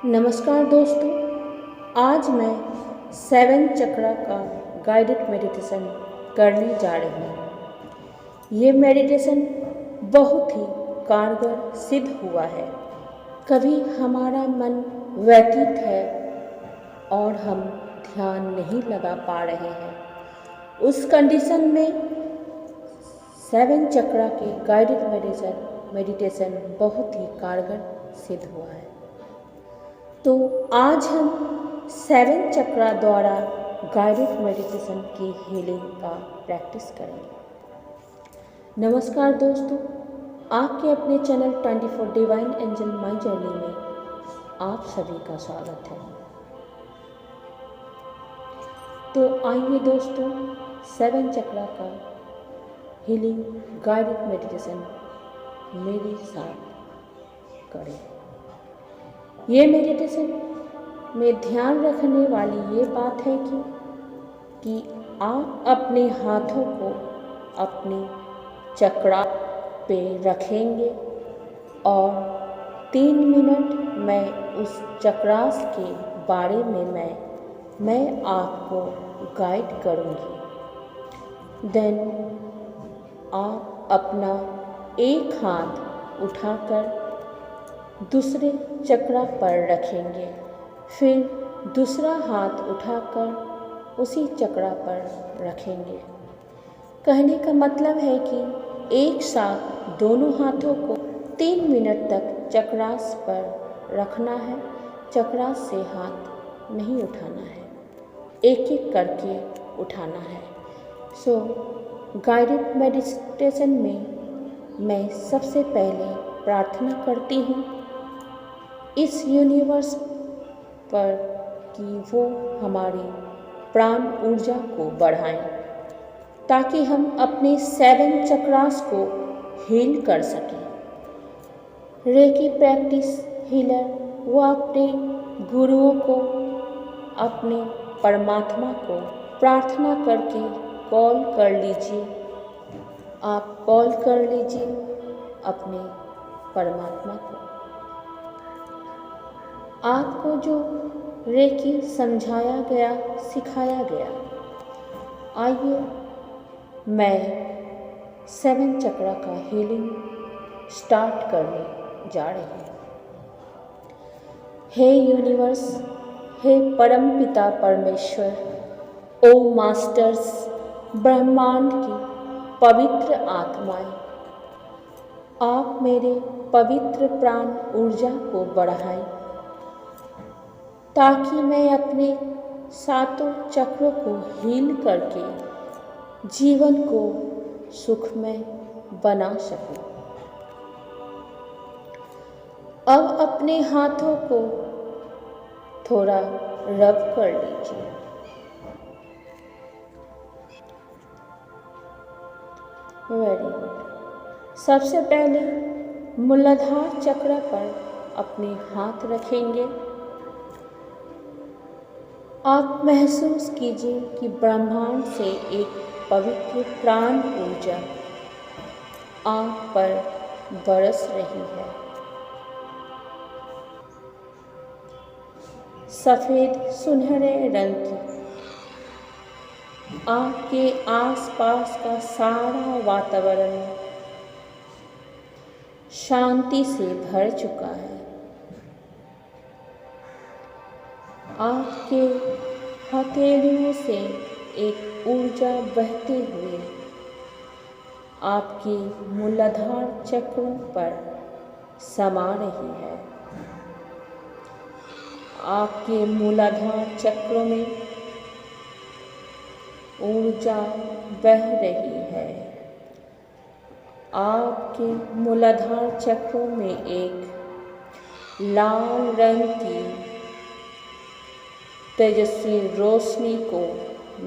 नमस्कार दोस्तों, आज मैं 7 चक्रा का गाइडेड मेडिटेशन करने जा रही हूँ। ये मेडिटेशन बहुत ही कारगर सिद्ध हुआ है। कभी हमारा मन व्यतीत है और हम ध्यान नहीं लगा पा रहे हैं, उस कंडीशन में 7 चक्रा के गाइडेड मेडिटेशन बहुत ही कारगर सिद्ध हुआ है। तो आज हम 7 चक्रा द्वारा गाइडेड मेडिटेशन की हीलिंग का प्रैक्टिस करेंगे। नमस्कार दोस्तों, आपके अपने channel 24 divine angel my journey में आप सभी का स्वागत है। तो आइए दोस्तों, 7 चक्रा का हीलिंग गाइडेड मेडिटेशन मेरे साथ करें। ये मेडिटेशन में ध्यान रखने वाली ये बात है कि आप अपने हाथों को अपने चक्रा पे रखेंगे और 3 मिनट मैं उस चक्रास के बारे में मैं आपको गाइड करूँगी। देन आप अपना एक हाथ उठाकर दूसरे चक्रा पर रखेंगे, फिर दूसरा हाथ उठाकर उसी चक्रा पर रखेंगे। कहने का मतलब है कि एक साथ दोनों हाथों को 3 मिनट तक चक्रास पर रखना है। चक्रास से हाथ नहीं उठाना है, एक एक करके उठाना है। सो गाइडेड मेडिटेशन में मैं सबसे पहले प्रार्थना करती हूँ इस यूनिवर्स पर कि वो हमारी प्राण ऊर्जा को बढ़ाएं, ताकि हम अपने 7 चक्रास को हील कर सकें। रेकी प्रैक्टिस हीलर वो अपने गुरुओं को, अपने परमात्मा को प्रार्थना करके कॉल कर लीजिए। आप कॉल कर लीजिए अपने परमात्मा को। आपको जो रेकी समझाया गया, सिखाया गया, आइए मैं 7 चक्रा का हीलिंग स्टार्ट करने जा रही हूँ। हे यूनिवर्स, हे परम पिता परमेश्वर, ओ मास्टर्स, ब्रह्मांड की पवित्र आत्माएं, आप मेरे पवित्र प्राण ऊर्जा को बढ़ाएं, ताकि मैं अपने 7 चक्रों को हील करके जीवन को सुखमय बना सकूं। अब अपने हाथों को थोड़ा रब कर लीजिए। Very good. सबसे पहले मूलाधार चक्र पर अपने हाथ रखेंगे। आप महसूस कीजिए कि ब्रह्मांड से एक पवित्र प्राण ऊर्जा आप पर बरस रही है। सफ़ेद सुनहरे रंग की आपके आसपास का सारा वातावरण शांति से भर चुका है। आपके हथेलियों से एक ऊर्जा बहते हुए आपके मूलाधार चक्रों पर समा रही है। आपके मूलाधार चक्रों में ऊर्जा बह रही है। आपके मूलाधार चक्रों में एक लाल रंग की तेजस्वी रोशनी को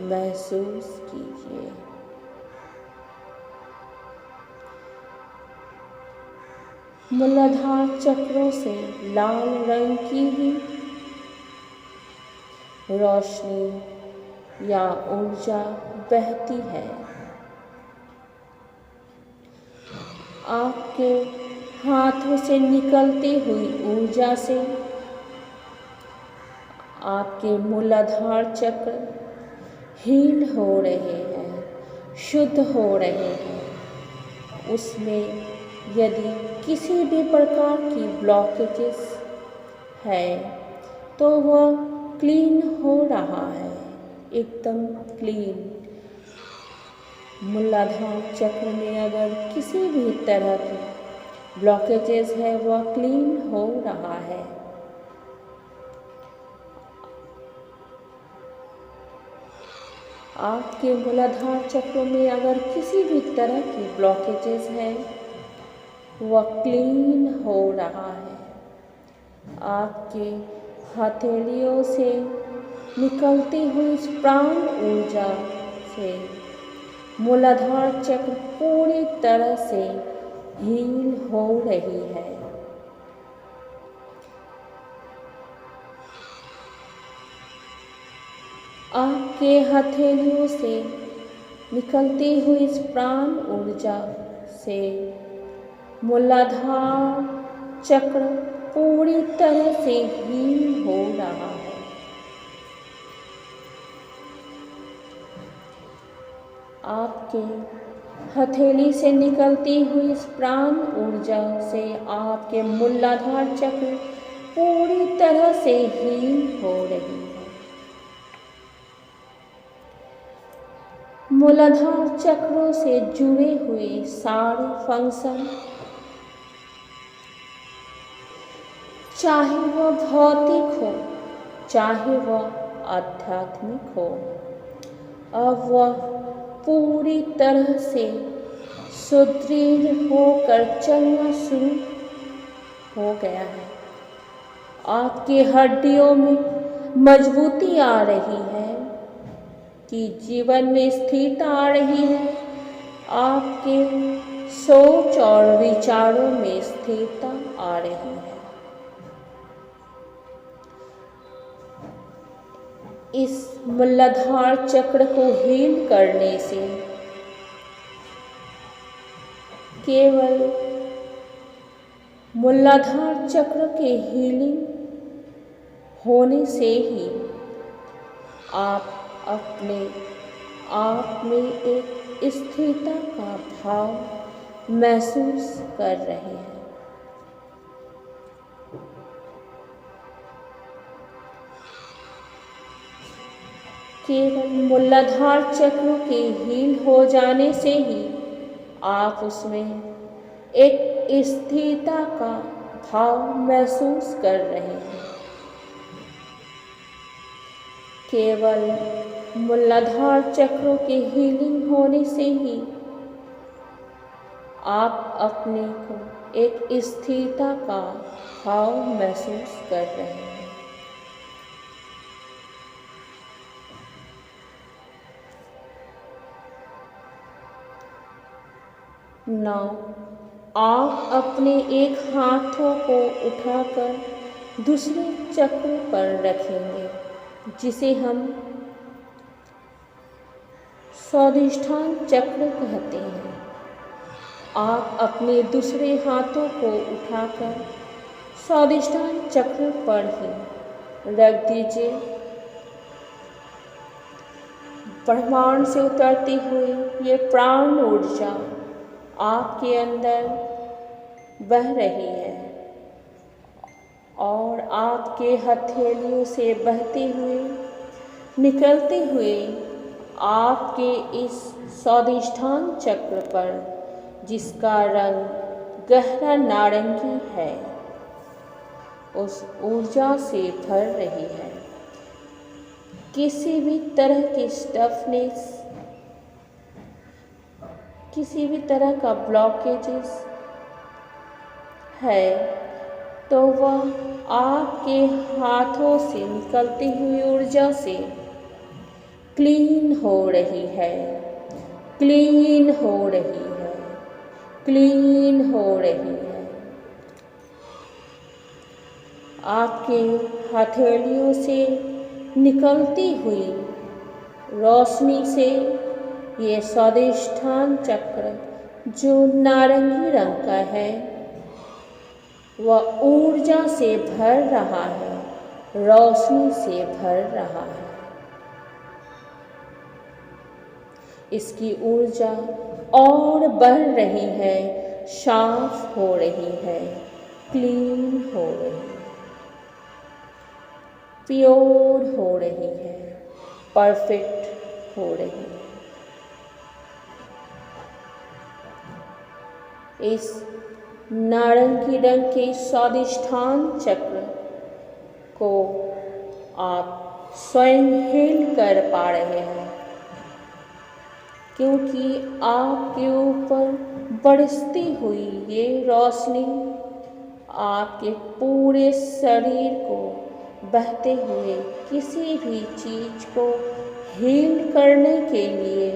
महसूस कीजिए। मूलाधार चक्रों से लाल रंग की ही रोशनी या ऊर्जा बहती है। आपके हाथों से निकलती हुई ऊर्जा से आपके मूलाधार चक्र हील हो रहे हैं, शुद्ध हो रहे हैं। उसमें यदि किसी भी प्रकार की ब्लॉकेजेस है तो वह क्लीन हो रहा है, एकदम क्लीन। मूलाधार चक्र में अगर किसी भी तरह की ब्लॉकेजेस है वह क्लीन हो रहा है। आपके मूलाधार चक्र में अगर किसी भी तरह की ब्लॉकेजेस है वह क्लीन हो रहा है। आपके हथेलियों से निकलती हुई इस प्राण ऊर्जा से मूलाधार चक्र पूरी तरह से हील हो रही है। आपके हथेलियों से निकलती हुई इस प्राण ऊर्जा से मूलाधार चक्र पूरी तरह से हील हो रहा है। आपके हथेली से निकलती हुई इस प्राण ऊर्जा से आपके मूलाधार चक्र पूरी तरह से हील हो रही है। मूलाधार चक्रों से जुड़े हुए सारे फंक्शन, चाहे वह भौतिक हो चाहे वह आध्यात्मिक हो, अब वह पूरी तरह से सुदृढ़ होकर चलना शुरू हो गया है। आपकी हड्डियों में मजबूती आ रही है कि जीवन में स्थिरता आ रही है। आपके सोच और विचारों में स्थिरता आ रही है। इस मूलाधार चक्र को हील करने से केवल मूलाधार चक्र के हीलिंग होने से ही आप अपने आप में एक स्थिरता का भाव महसूस कर रहे हैं। केवल मूलाधार चक्र के हील हो जाने से ही आप उसमें एक स्थिरता का भाव महसूस कर रहे हैं। केवल मूलाधार चक्रों के हीलिंग होने से ही आप अपने को एक स्थिरता का भाव महसूस कर रहे हैं। नौ, आप अपने एक हाथों को उठाकर दूसरे चक्र पर रखेंगे, जिसे हम स्वादिष्ठान चक्र कहते हैं। आप अपने दूसरे हाथों को उठाकर स्वादिष्ठान चक्र पर ही रख दीजिए। ब्रह्मांड से उतरती हुई ये प्राण ऊर्जा आपके अंदर बह रही है और आपके हथेलियों से बहते हुए निकलते हुए आपके इस स्वादिष्ठान चक्र पर, जिसका रंग गहरा नारंगी है, उस ऊर्जा से भर रही है। किसी भी तरह की स्टफनेस, किसी भी तरह का ब्लॉकेजेस है तो वह आपके हाथों से निकलती हुई ऊर्जा से क्लीन हो रही है, क्लीन हो रही है, क्लीन हो रही है। आपके हथेलियों से निकलती हुई रोशनी से ये स्वादिष्ठान चक्र जो नारंगी रंग का है वह ऊर्जा से भर रहा है, रोशनी से भर रहा है। इसकी ऊर्जा और बढ़ रही है, साफ हो रही है, क्लीन हो रही है, प्योर हो रही है, परफेक्ट हो रही है। इस नारंगी रंग के स्वादिष्ठान चक्र को आप स्वयं हील कर पा रहे हैं, क्योंकि आपके ऊपर बरसती हुई ये रोशनी आपके पूरे शरीर को बहते हुए किसी भी चीज को हील करने के लिए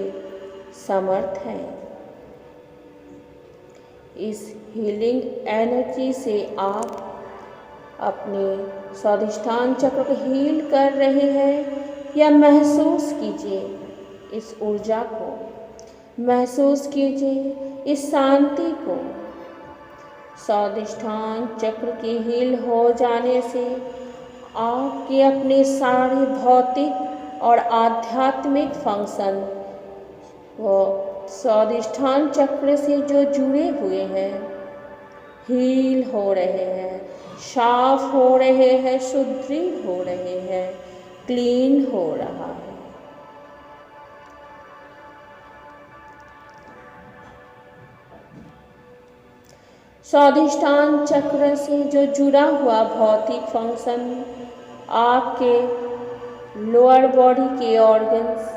समर्थ है। इस हीलिंग एनर्जी से आप अपने स्वादिष्ठान चक्र को हील कर रहे हैं, या महसूस कीजिए इस ऊर्जा को, महसूस कीजिए इस शांति को। स्वादिष्ठान चक्र के हील हो जाने से आपके अपने सारे भौतिक और आध्यात्मिक फंक्शन वो स्वादिष्ठान चक्र से जो जुड़े हुए हैं हील हो रहे हैं, साफ हो रहे हैं, सुदृढ़ हो रहे हैं, क्लीन हो रहा है। स्वादिष्ठान चक्र से जो जुड़ा हुआ भौतिक फंक्शन आपके लोअर बॉडी के ऑर्गन्स,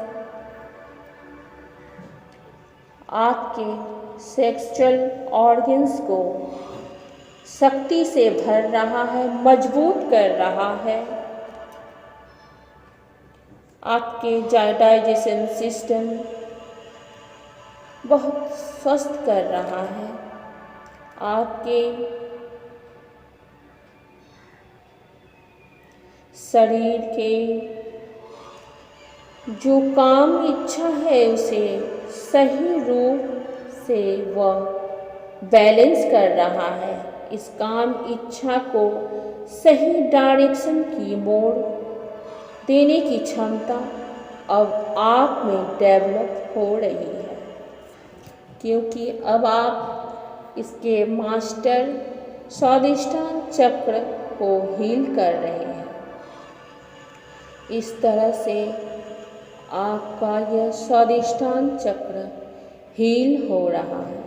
आपके सेक्सुअल ऑर्गन्स को शक्ति से भर रहा है, मजबूत कर रहा है। आपके डाइजेशन सिस्टम बहुत स्वस्थ कर रहा है। आपके शरीर के जो काम इच्छा है उसे सही रूप से वह बैलेंस कर रहा है। इस काम इच्छा को सही डायरेक्शन की मोड़ देने की क्षमता अब आप में डेवलप हो रही है, क्योंकि अब आप इसके मास्टर स्वादिष्ठान चक्र को हील कर रहे हैं। इस तरह से आपका यह स्वादिष्ठान चक्र हील हो रहा है,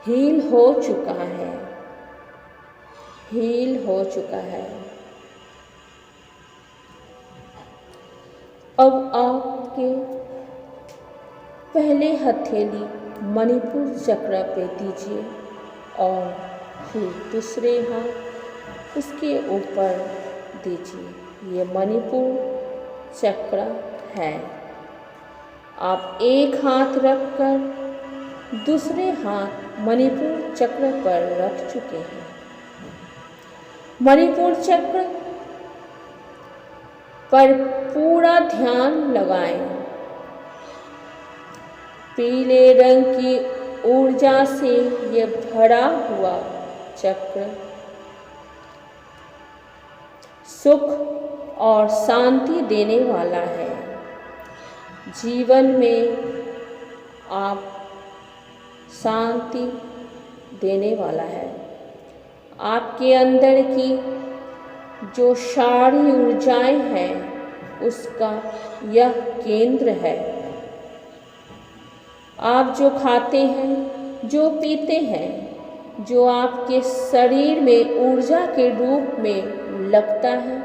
हील हो चुका है, हील हो चुका है। अब आपके पहले हथेली मणिपुर चक्र पे दीजिए और फिर दूसरे हाथ उसके ऊपर दीजिए। ये मणिपुर चक्र है। आप एक हाथ रखकर दूसरे हाथ मणिपुर चक्र पर रख चुके हैं। मणिपुर चक्र पर पूरा ध्यान लगाएं। पीले रंग की ऊर्जा से ये भरा हुआ चक्र सुख और शांति देने वाला है। जीवन में आप शांति देने वाला है। आपके अंदर की जो सारी ऊर्जाएं हैं उसका यह केंद्र है। आप जो खाते हैं, जो पीते हैं, जो आपके शरीर में ऊर्जा के रूप में लगता है,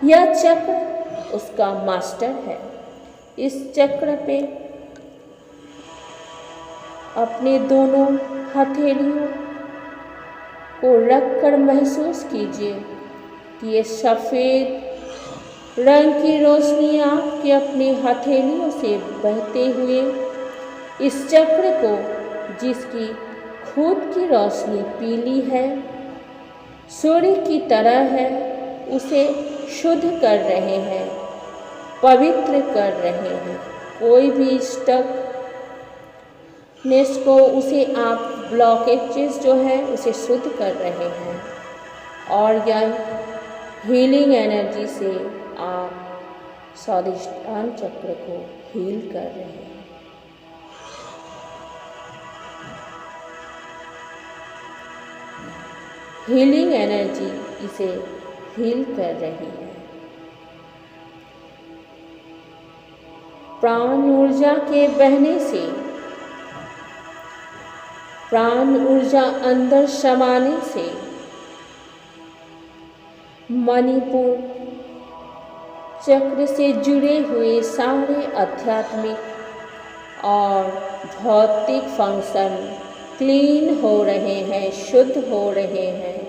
यह चक्र उसका मास्टर है। इस चक्र पे अपने दोनों हथेलियों को रखकर महसूस कीजिए कि ये सफ़ेद रंग की रोशनी आपके अपने हथेलियों से बहते हुए इस चक्र को, जिसकी खुद की रोशनी पीली है, सूर्य की तरह है, उसे शुद्ध कर रहे हैं, पवित्र कर रहे हैं। कोई भी स्टकनेस को, उसे आप ब्लॉकेजेस जो है उसे शुद्ध कर रहे हैं। और यह हीलिंग एनर्जी से आप स्वादिष्टान चक्र को हील कर रहे हैं। हीलिंग एनर्जी इसे हील कर रही है। प्राण ऊर्जा के बहने से, प्राण ऊर्जा अंदर समाने से मणिपुर चक्र से जुड़े हुए सारे आध्यात्मिक और भौतिक फंक्शन क्लीन हो रहे हैं, शुद्ध हो रहे हैं,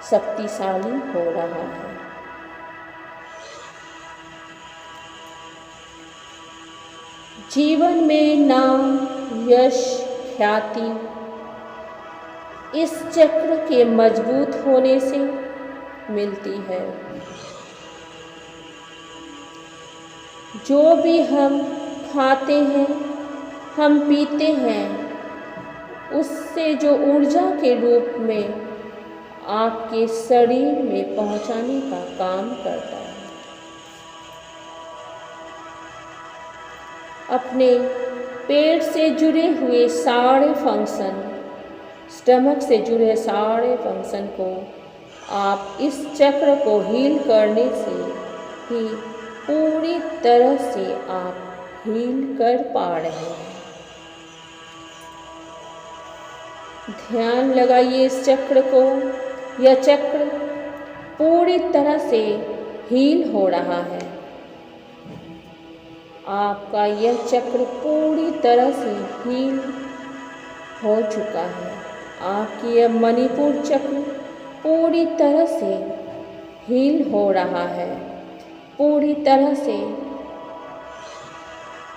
शक्तिशाली हो रहा है। जीवन में नाम, यश, ख्याति इस चक्र के मजबूत होने से मिलती है। जो भी हम खाते हैं, हम पीते हैं, उससे जो ऊर्जा के रूप में आपके शरीर में पहुंचाने का काम करता है। अपने पेट से जुड़े हुए सारे फंक्शन, स्टमक से जुड़े सारे फंक्शन को आप इस चक्र को हील करने से ही पूरी तरह से आप हील कर पा रहे हैं। ध्यान लगाइए इस चक्र को। यह चक्र पूरी तरह से हील हो रहा है। आपका यह चक्र पूरी तरह से हील हो चुका है। आपकी यह मणिपुर चक्र पूरी तरह से हील हो रहा है, पूरी तरह से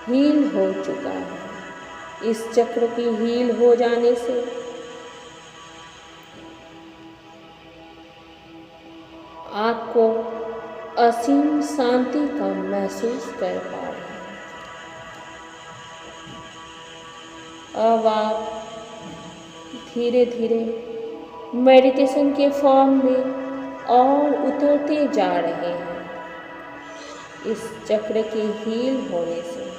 हील हो चुका है। इस चक्र की हील हो जाने से आपको असीम शांति का महसूस कर पा रहे हैं। अब आप धीरे धीरे मेडिटेशन के फॉर्म में और उतरते जा रहे हैं। इस चक्र के हील होने से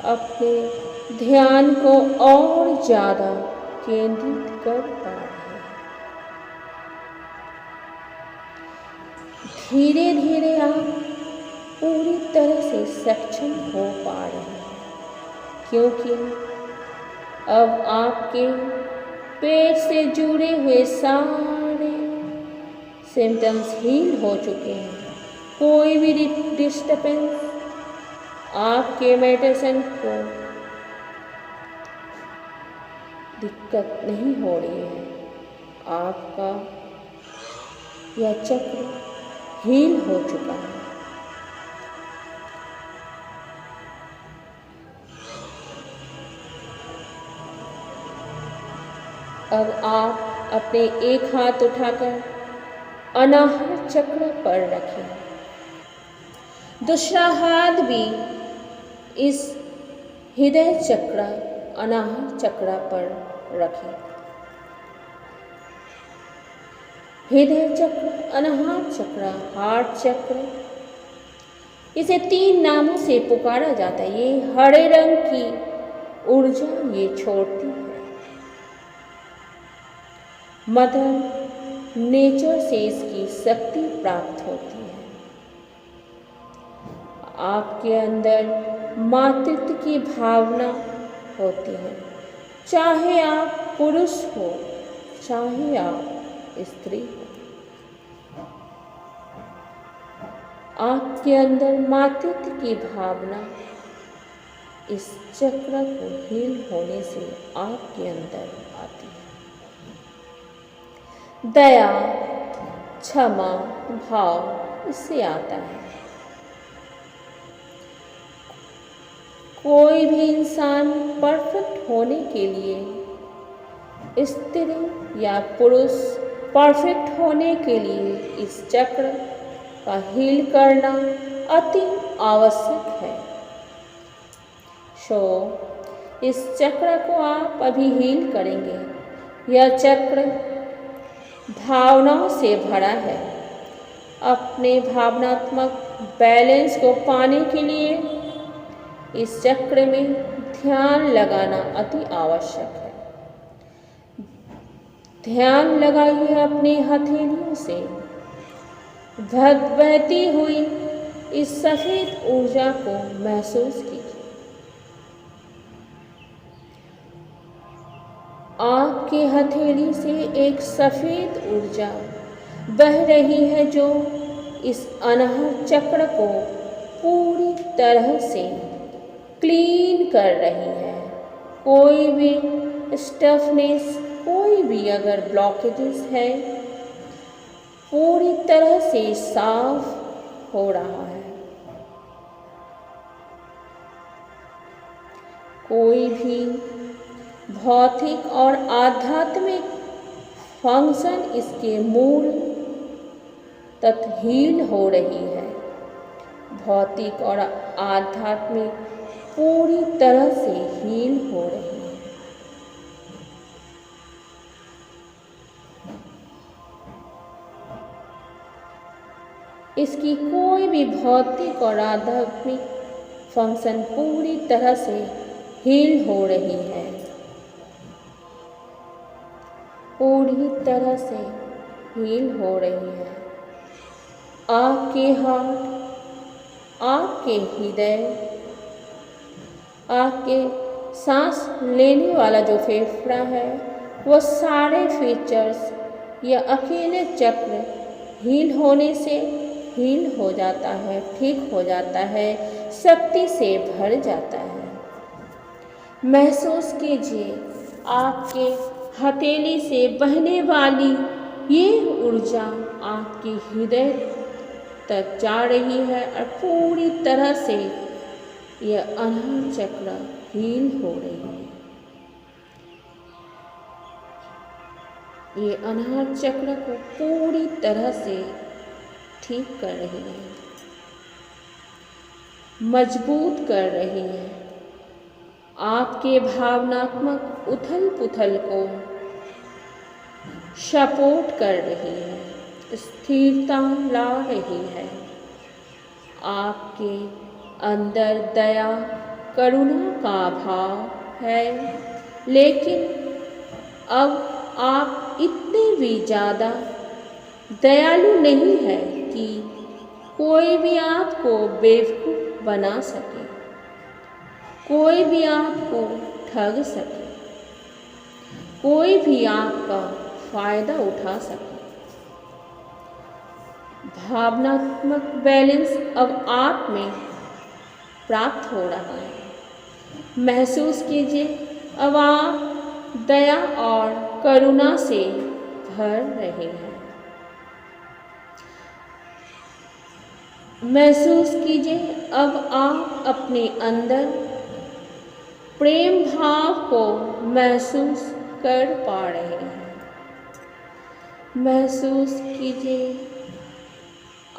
अपने ध्यान को और ज़्यादा केंद्रित कर पा रहे हैं। धीरे धीरे आप पूरी तरह से सक्षम हो पा रहे हैं, क्योंकि अब आपके पेट से जुड़े हुए सारे सिम्टम्स हील हो चुके हैं। कोई भी डिस्टर्बेंस आपके मेडिटेशन को दिक्कत नहीं हो रही है। आपका यह चक्र हील हो चुका है। अब आप अपने एक हाथ उठाकर अनाहत चक्र पर रखें, दूसरा हाथ भी इस हृदय चक्र अनाहत चक्र पर रखें। हृदय चक्र, अनाहत चक्र, हार्ट चक्र, इसे 3 नामों से पुकारा जाता है। ये हरे रंग की ऊर्जा ये छोड़ती है। मदर नेचर से इसकी शक्ति प्राप्त होती है। आपके अंदर मातृत्व की भावना होती है, चाहे आप पुरुष हो, चाहे आप स्त्री हो। आपके अंदर मातृत्व की भावना इस चक्र को हील होने से आपके अंदर आती है। दया, क्षमा भाव इससे आता है। कोई भी इंसान परफेक्ट होने के लिए, स्त्री या पुरुष परफेक्ट होने के लिए इस चक्र का हील करना अति आवश्यक है। इस चक्र को आप अभी हील करेंगे यह चक्र भावनाओं से भरा है। अपने भावनात्मक बैलेंस को पाने के लिए इस चक्र में ध्यान लगाना अति आवश्यक है। ध्यान लगाइए अपनी हथेलियों से बहती हुई इस सफेद ऊर्जा को महसूस कीजिए। आपकी हथेली से एक सफेद ऊर्जा बह रही है जो इस अनाहत चक्र को पूरी तरह से क्लीन कर रही है। कोई भी स्टफनेस, कोई भी अगर ब्लॉकेजेस है, पूरी तरह से साफ हो रहा है। कोई भी भौतिक और आध्यात्मिक फंक्शन इसके मूल तत्व हील हो रही है। भौतिक और आध्यात्मिक पूरी तरह से हील हो रही है। इसकी कोई भी भौतिक और आध्यात्मिक फंक्शन पूरी तरह से हील हो रही है। पूरी तरह से हील हो रही है। आपके हार्ट, आपके हृदय, आपके सांस लेने वाला जो फेफड़ा है, वो सारे फीचर्स या अकेले चक्र हील होने से हील हो जाता है, ठीक हो जाता है, शक्ति से भर जाता है। महसूस कीजिए आपके हथेली से बहने वाली ये ऊर्जा आपके हृदय तक जा रही है और पूरी तरह से यह अनाहत चक्र हील हो रही है। ये अनाहत चक्र को पूरी तरह से ठीक कर रही है, मजबूत कर रही है। आपके भावनात्मक उथल पुथल को सपोर्ट कर रही है, स्थिरता ला रही है। आपके अंदर दया, करुणा का भाव है, लेकिन अब आप इतने भी ज़्यादा दयालु नहीं है कि कोई भी आपको बेवकूफ़ बना सके, कोई भी आपको ठग सके, कोई भी आपका फ़ायदा उठा सके। भावनात्मक बैलेंस अब आप में प्राप्त हो रहा है। महसूस कीजिए अब आप दया और करुणा से भर रहे हैं। महसूस कीजिए अब आप अपने अंदर प्रेम भाव को महसूस कर पा रहे हैं। महसूस कीजिए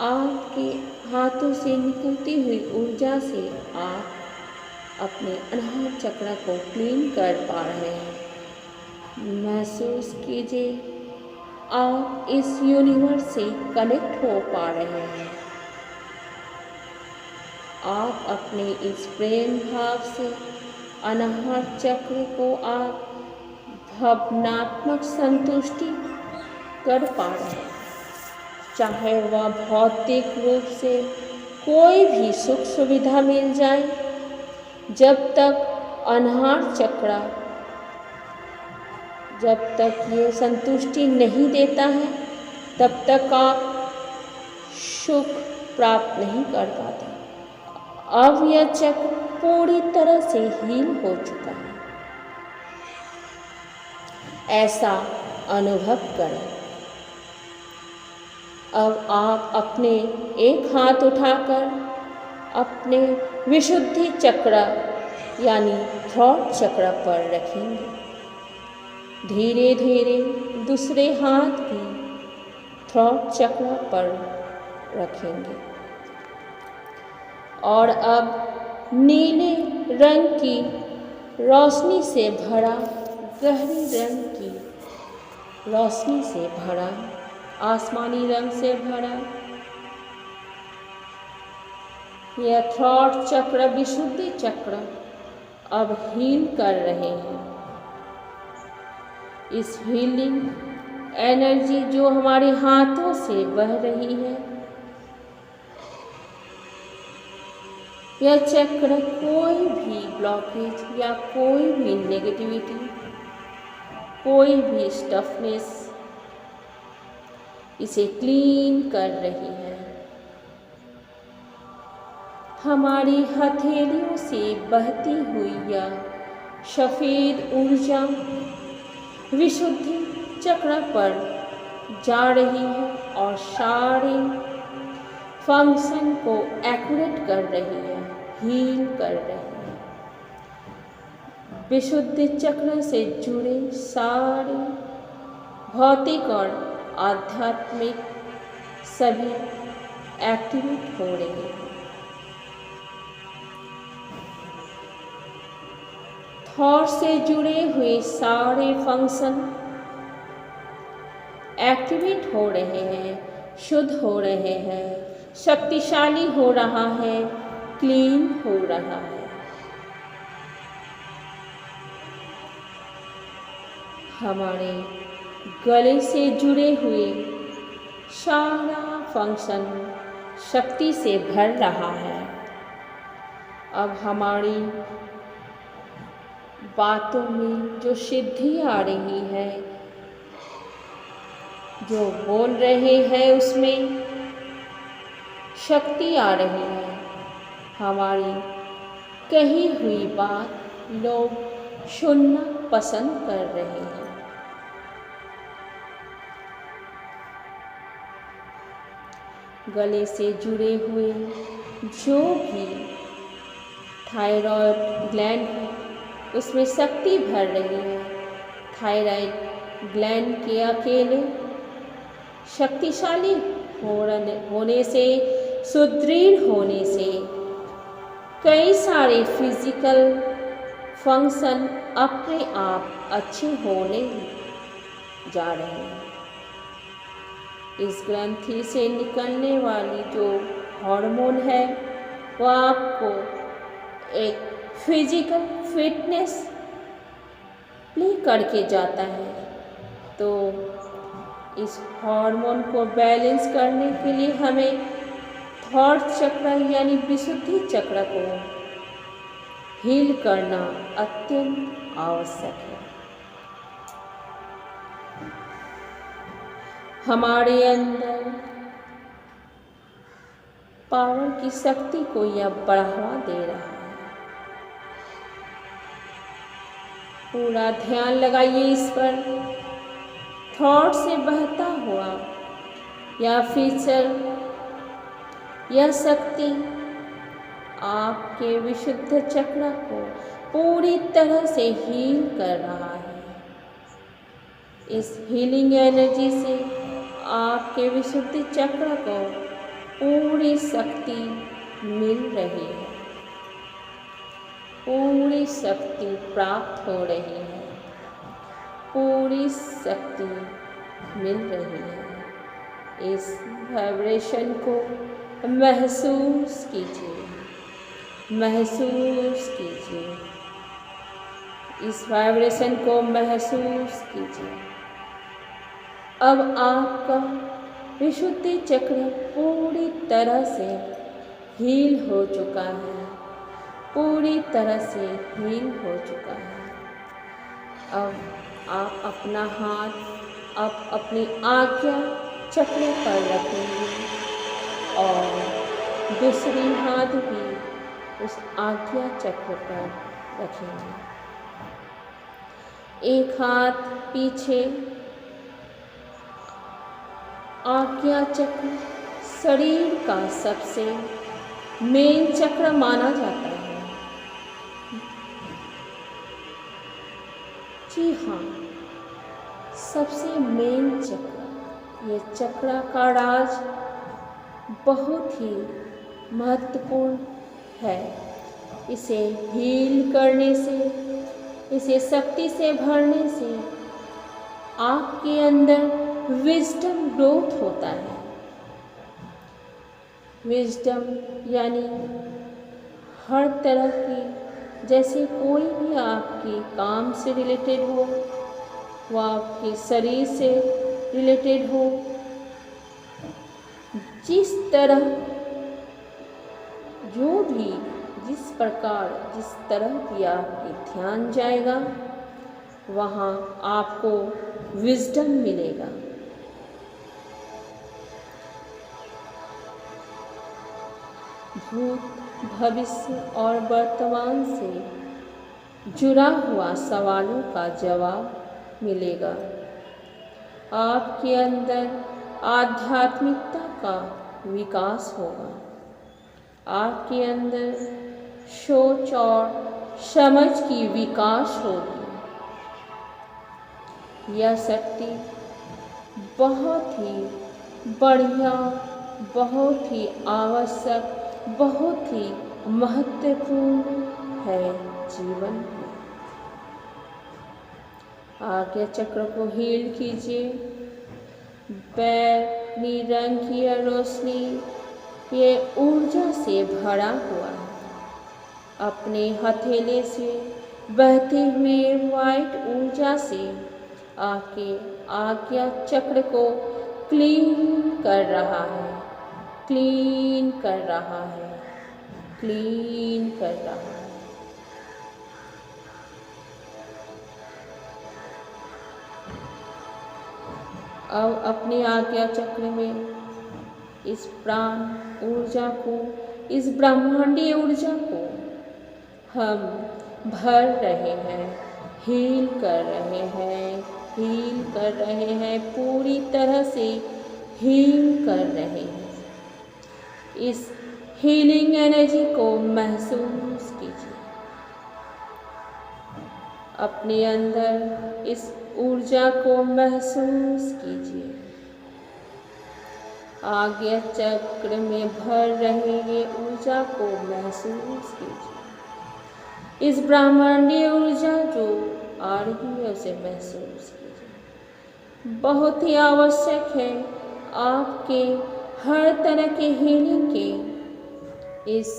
आपके हाथों से निकलती हुई ऊर्जा से आप अपने अनाहत चक्र को क्लीन कर पा रहे हैं। महसूस कीजिए आप इस यूनिवर्स से कनेक्ट हो पा रहे हैं। आप अपने इस प्रेम भाव से अनाहत चक्र को आप भावनात्मक संतुष्टि कर पा रहे हैं। चाहे वह भौतिक रूप से कोई भी सुख सुविधा मिल जाए, जब तक अनाहत चक्र जब तक ये संतुष्टि नहीं देता है, तब तक आप सुख प्राप्त नहीं कर पाते। अब यह चक्र पूरी तरह से हील हो चुका है। ऐसा अनुभव करें। अब आप अपने एक हाथ उठाकर अपने विशुद्धि चक्र यानी थ्रोट चक्र पर रखेंगे। धीरे धीरे दूसरे हाथ भी थ्रोट चक्र पर रखेंगे और अब नीले रंग की रोशनी से भरा गहरी रंग की रोशनी से भरा, आसमानी रंग से भरा। यह थॉट चक्र, विशुद्धि चक्र अब हील कर रहे हैं। इस हीलिंग एनर्जी जो हमारे हाथों से बह रही है, यह चक्र कोई भी ब्लॉकेज या कोई भी नेगेटिविटी, कोई भी स्टफनेस, इसे क्लीन कर रही है। हमारी हथेलियों से बहती हुई यह सफ़ेद ऊर्जा विशुद्धि चक्र पर जा रही है और सारे फंक्शन को एक्यूरेट कर रही है, हील कर रही है। विशुद्धि चक्र से जुड़े सारे भौतिक और आध्यात्मिक सभी एक्टिवेट हो रहे हैं। थॉट से जुड़े हुए सारे फंक्शन एक्टिवेट हो रहे हैं, शुद्ध हो रहे हैं, शक्तिशाली हो रहा है, क्लीन हो रहा है। हमारे गले से जुड़े हुए सारा फंक्शन शक्ति से भर रहा है। अब हमारी बातों में जो सिद्धि आ रही है, जो बोल रहे हैं उसमें शक्ति आ रही है। हमारी कही हुई बात लोग सुनना पसंद कर रहे हैं। गले से जुड़े हुए जो भी थायराइड ग्लैंड है, उसमें शक्ति भर रही है। थायराइड ग्लैंड के अकेले शक्तिशाली होने से, सुदृढ़ होने से कई सारे फिजिकल फंक्शन अपने आप अच्छे होने जा रहे हैं। इस ग्रंथि से निकलने वाली जो हार्मोन है, वह आपको एक फिजिकल फिटनेस प्ले करके जाता है। तो इस हार्मोन को बैलेंस करने के लिए हमें थॉट चक्र यानी विशुद्धि चक्र को हील करना अत्यंत आवश्यक है। हमारे अंदर पावर की शक्ति को यह बढ़ावा दे रहा है। पूरा ध्यान लगाइए इस पर। थॉट से बहता हुआ या फीचर, यह शक्ति आपके विशुद्ध चक्र को पूरी तरह से हील कर रहा है। इस हीलिंग एनर्जी से आपके विशुद्ध चक्र को पूरी शक्ति मिल रही है, पूरी शक्ति प्राप्त हो रही है, पूरी शक्ति मिल रही है। इस वाइब्रेशन को महसूस कीजिए, महसूस कीजिए। इस वाइब्रेशन को महसूस कीजिए। अब आपका विशुद्धि चक्र पूरी तरह से हील हो चुका है, पूरी तरह से हील हो चुका है। अब आप अपना हाथ आप अपनी आज्ञा चक्र पर रखेंगे और दूसरी हाथ भी उस आज्ञा चक्र पर रखेंगे। एक हाथ पीछे। आज्ञा चक्र शरीर का सबसे मेन चक्र माना जाता है। जी हाँ, सबसे मेन चक्र। ये चक्र का राज बहुत ही महत्वपूर्ण है। इसे हील करने से, इसे शक्ति से भरने से आपके अंदर विजडम ग्रोथ होता है। विजडम यानी हर तरह की, जैसे कोई भी आपके काम से रिलेटेड हो, वह आपके शरीर से रिलेटेड हो, जिस तरह जो भी जिस तरह भी आपके ध्यान जाएगा वहाँ आपको विजडम मिलेगा। भूत, भविष्य और वर्तमान से जुड़ा हुआ सवालों का जवाब मिलेगा। आपके अंदर आध्यात्मिकता का विकास होगा। आपके अंदर सोच और समझ की विकास होगी। यह शक्ति बहुत ही बढ़िया, बहुत ही आवश्यक, बहुत ही महत्वपूर्ण है जीवन में। आज्ञा चक्र को हील कीजिए। बैगनी रंग की यह रोशनी ये ऊर्जा से भरा हुआ है। अपने हथेले से बहते हुए वाइट ऊर्जा से आपके आज्ञा चक्र को क्लीन कर रहा है, क्लीन कर रहा है, क्लीन कर रहा है। अब अपने आज्ञा चक्र में इस प्राण ऊर्जा को, इस ब्रह्मांडीय ऊर्जा को हम भर रहे हैं, हील कर रहे हैं, हील कर रहे हैं, पूरी तरह से हील कर रहे हैं। इस हीलिंग एनर्जी को महसूस कीजिए। अपने अंदर इस ऊर्जा को महसूस कीजिए। आज्ञा चक्र में भर रहे ये ऊर्जा को महसूस कीजिए। इस ब्रह्मांडीय ऊर्जा जो आ रही है उसे महसूस कीजिए। बहुत ही आवश्यक है आपके हर तरह के हीलिंग के इस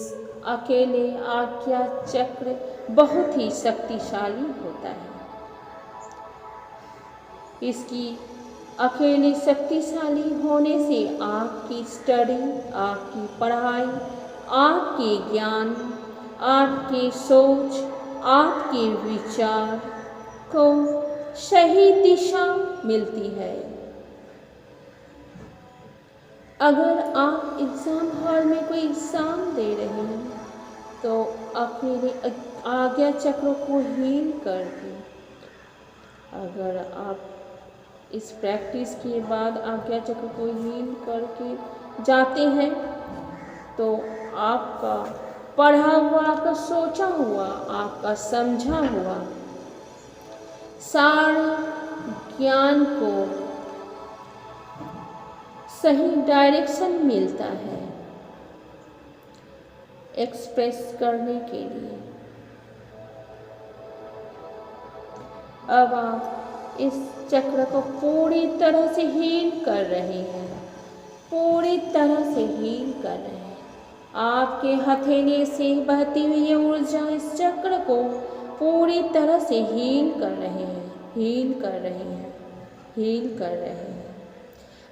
अकेले आज्ञा चक्र बहुत ही शक्तिशाली होता है। इसकी अकेले शक्तिशाली होने से आपकी स्टडी, आपकी पढ़ाई, आपके ज्ञान, आपकी सोच, आपके विचार को सही दिशा मिलती है। अगर आप एग्ज़ाम हॉल में कोई एग्ज़ाम दे रहे हैं तो अकेले आज्ञा चक्र को हील करके, अगर आप इस प्रैक्टिस के बाद आज्ञा चक्र को हील करके जाते हैं तो आपका पढ़ा हुआ, आपका सोचा हुआ, आपका समझा हुआ सारे ज्ञान को सही डायरेक्शन मिलता है एक्सप्रेस करने के लिए। अब आप इस चक्र को पूरी तरह से हील कर रहे हैं, पूरी तरह से हील कर रहे हैं। आपके हथेली से बहती हुई ये ऊर्जा इस चक्र को पूरी तरह से हील कर रहे हैं, हील कर रहे हैं, हील कर रहे हैं।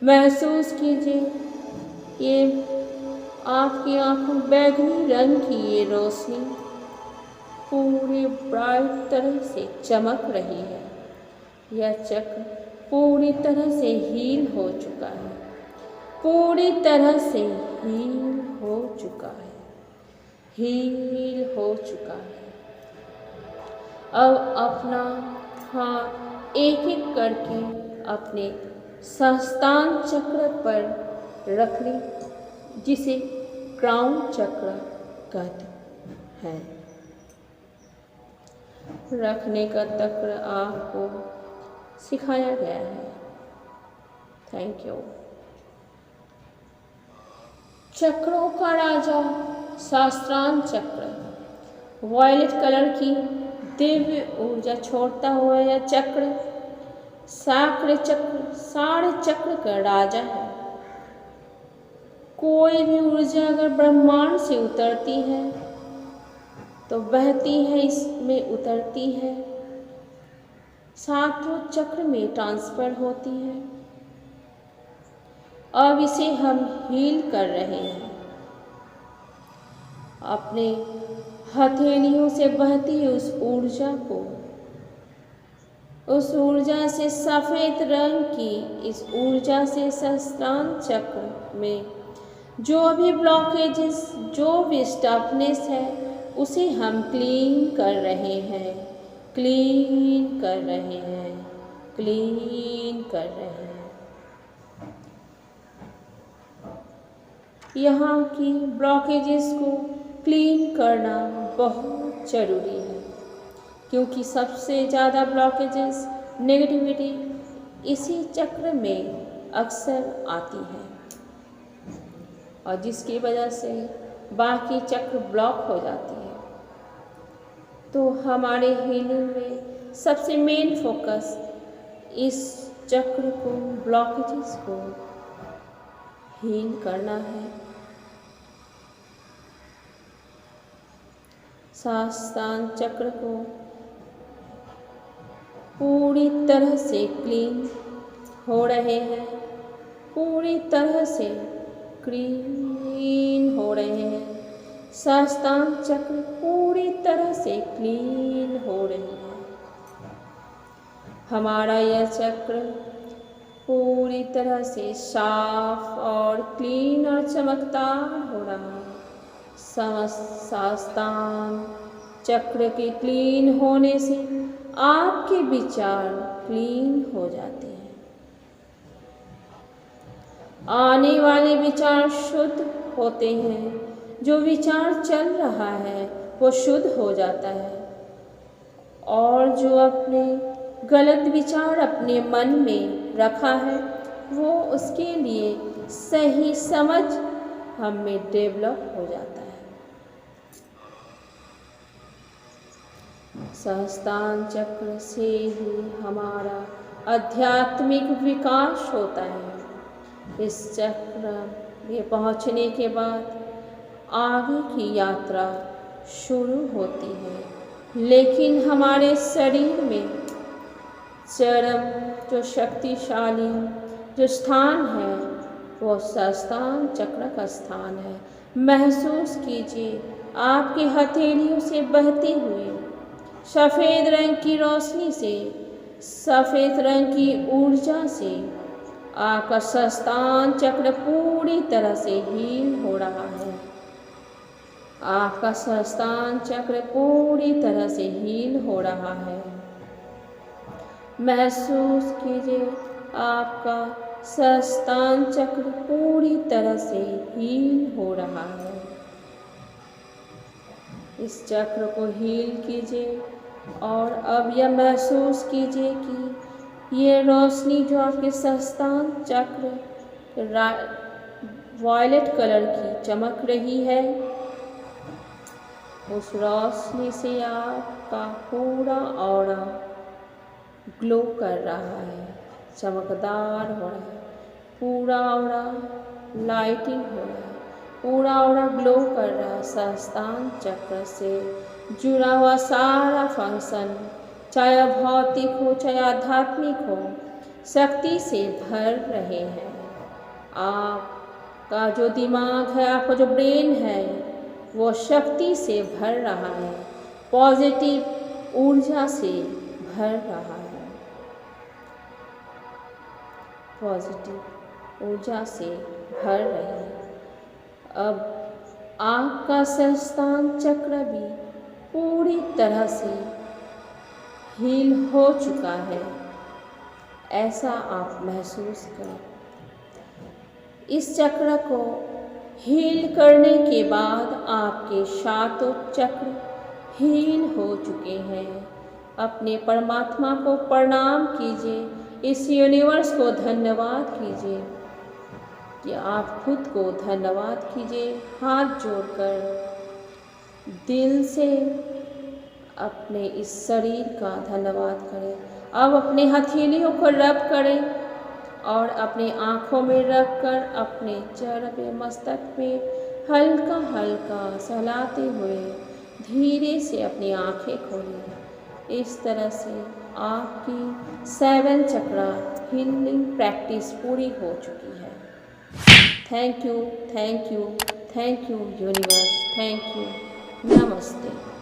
महसूस कीजिए ये आपकी आंखों बैगनी रंग की ये रोशनी पूरी ब्राइट तरह से चमक रही है। यह चक्र पूरी तरह से हील हो चुका है, पूरी तरह से हील हो चुका है, हील हो चुका है। अब अपना हाथ एक एक करके अपने सहस्त्राण चक्र पर रख लें, जिसे क्राउन चक्र कहते हैं। रखने का तंत्र आपको सिखाया गया है। Thank you. चक्रों का राजा सहस्त्राण चक्र वायलेट कलर की दिव्य ऊर्जा छोड़ता हुआ यह चक्र साक्र चक्र सारे चक्र का राजा है। कोई भी ऊर्जा अगर ब्रह्मांड से उतरती है तो बहती है, इसमें उतरती है, सातों चक्र में ट्रांसफर होती है। अब इसे हम हील कर रहे हैं। अपने हथेलियों से बहती उस ऊर्जा को, उस ऊर्जा से सफ़ेद रंग की इस ऊर्जा से सहस्त्रांग चक्र में जो भी ब्लॉकेजेस, जो भी स्टफनेस है, उसे हम क्लीन कर रहे हैं, क्लीन कर रहे हैं, क्लीन कर रहे हैं। यहाँ की ब्लॉकेजेस को क्लीन करना बहुत ज़रूरी है, क्योंकि सबसे ज़्यादा ब्लॉकेजेस, नेगेटिविटी इसी चक्र में अक्सर आती है और जिसकी वजह से बाकी चक्र ब्लॉक हो जाती है। तो हमारे हीलिंग में सबसे मेन फोकस इस चक्र को, ब्लॉकेजेस को हील करना है। सहस्त्रांग चक्र को पूरी तरह से क्लीन हो रहे हैं, पूरी तरह से क्लीन हो रहे हैं। सहस्त्रांग चक्र पूरी तरह से क्लीन हो रहे हैं। हमारा यह चक्र पूरी तरह से साफ और क्लीन और चमकदार हो रहा है। सहस्त्रांग चक्र के क्लीन होने से आपके विचार क्लीन हो जाते हैं। आने वाले विचार शुद्ध होते हैं। जो विचार चल रहा है वो शुद्ध हो जाता है और जो अपने गलत विचार अपने मन में रखा है वो उसके लिए सही समझ हम में डेवलप हो जाता है। सहस्त्रांग चक्र से ही हमारा आध्यात्मिक विकास होता है। इस चक्र में पहुँचने के बाद आगे की यात्रा शुरू होती है, लेकिन हमारे शरीर में चरम जो शक्तिशाली जो स्थान है वो सहस्त्रांग चक्र का स्थान है। महसूस कीजिए आपके हथेलियों से बहती हुई सफ़ेद रंग की रोशनी से, सफ़ेद रंग की ऊर्जा से आपका सहस्त्रांग चक्र पूरी तरह से हील हो रहा है। आपका सहस्त्रांग चक्र पूरी तरह से हील हो रहा है। महसूस कीजिए आपका सहस्त्रांग चक्र पूरी तरह से हील हो रहा है। इस चक्र को हील कीजिए और अब यह महसूस कीजिए कि ये रोशनी जो आपके सहस्त्रांग चक्र वायलेट कलर की चमक रही है, उस रोशनी से आपका पूरा ऑरा ग्लो कर रहा है, चमकदार हो रहा है। पूरा ऑरा लाइटिंग हो रहा है, पूरा ऑरा ग्लो कर रहा है। सहस्त्रांग चक्र से जुड़ा हुआ सारा फंक्शन, चाहे भौतिक हो चाहे आध्यात्मिक हो, शक्ति से भर रहे हैं। आपका जो दिमाग है, आपका जो ब्रेन है, वो शक्ति से भर रहा है, पॉजिटिव ऊर्जा से भर रहा है, पॉजिटिव ऊर्जा से भर रहे हैं। अब आपका सहस्त्रांग चक्र भी पूरी तरह से हील हो चुका है, ऐसा आप महसूस करें। इस चक्र को हील करने के बाद आपके सातों चक्र हील हो चुके हैं। अपने परमात्मा को प्रणाम कीजिए, इस यूनिवर्स को धन्यवाद कीजिए कि आप खुद को धन्यवाद कीजिए। हाथ जोड़कर दिल से अपने इस शरीर का धन्यवाद करें। अब अपने हथेलियों को रब करें और अपनी आँखों में रख कर अपने चेहरे पे, मस्तक में हल्का हल्का सहलाते हुए धीरे से अपनी आँखें खोलें। इस तरह से आपकी 7 चक्रा हीलिंग प्रैक्टिस पूरी हो चुकी है। Thank you, thank you, thank you universe, thank you, नमस्ते।